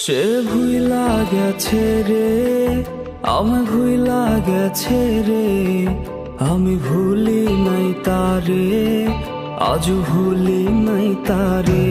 সে ভুইলা গেছে রে, আমি ভুইলা গেছে রে, আমি ভুলি নাই তারে, আজও ভুলি নাই তারে।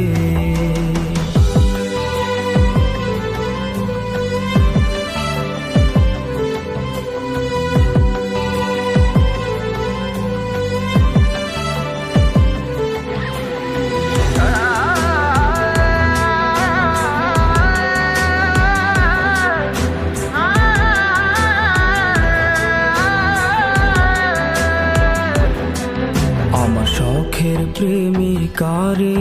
আমার শখের প্রেমিকারে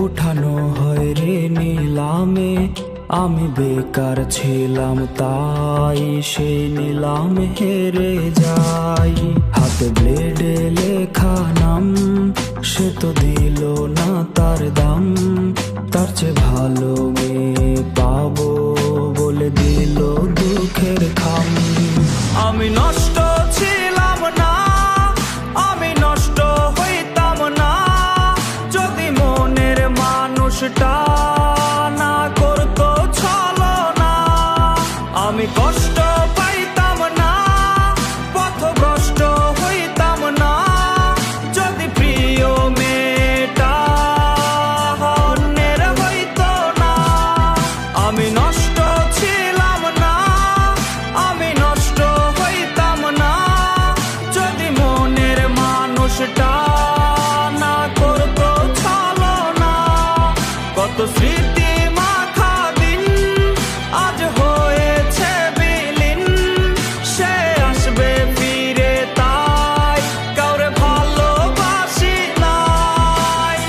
ওঠানো হয় রে নিলামে, আমি বেকার ছিলাম তাই সেই নিলাম হেরে যাই। হাতে ব্লেডে লেখা নাম, সে তো দিল না তার দাম, তার চেয়ে ভালো মেয়ে পাবো বলে দিল দুঃখের খাম। আমি নষ্ট ছিলাম না, আমি নষ্ট হইতাম না, যদি মনের মানুষটা না করতো ছলনা। আমি কষ্ট পাইতাম না, পথভ্রষ্ট হইতাম না, যদি প্রিয় মেয়েটা অন্যের হইতো না। আমি নষ্ট ছিলাম না, আমি নষ্ট হইতাম না, যদি মনের মানুষটা না করতো ছলনা। কত স্মৃতি মাখা দিন আজ হয়েছে বিলীন, সে আসবে ফিরে তাই কাউরে ভালোবাসি নাই।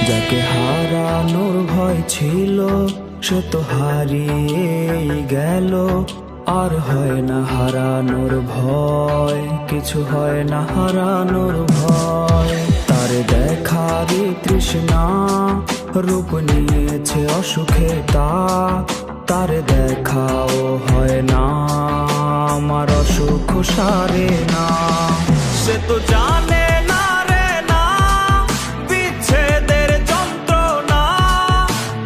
যাকে হারানোর ভয় ছিল সে তো হারিয়েই গেল, আর হয় না হারানোর ভয়, কিছু হয় না হারানোর ভয়। তারে দেখারই তৃষ্ণা রূপ নিয়েছে অসুখে তা, তারে দেখাও হয় না আমার অসুখ সারে না। সে তো জানে না রে না বিচ্ছেদের যন্ত্রণা,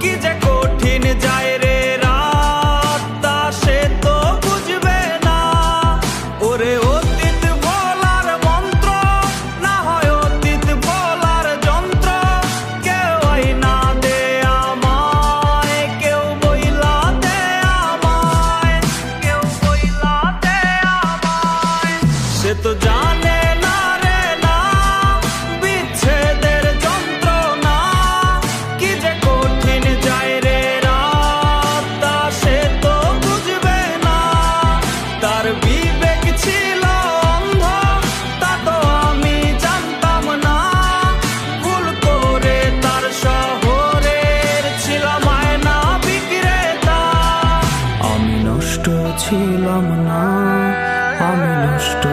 কি যে কঠিন যায় রে রাত, তা সে তো বুঝবে না। ওরে অতীত ভোলার মন্ত্র না হয় অতীত ভোলার যন্ত্র, কেউ আইনা দে আমায়, কেউ বইলা দে আমায়, কেউ বইলা দে আমায়। সে তো জানে না রে না বিচ্ছেদের যন্ত্রণা, কি যে কঠিন যায় রে রাত, তা সে তো বুঝবে না। তার বিবেক ছিল অন্ধ, তা তো আমি জানতাম না, ভুল করে তার শহরের ছিলাম আয়না বিক্রেতা। আমি নষ্ট ছিলাম না, আমি নষ্ট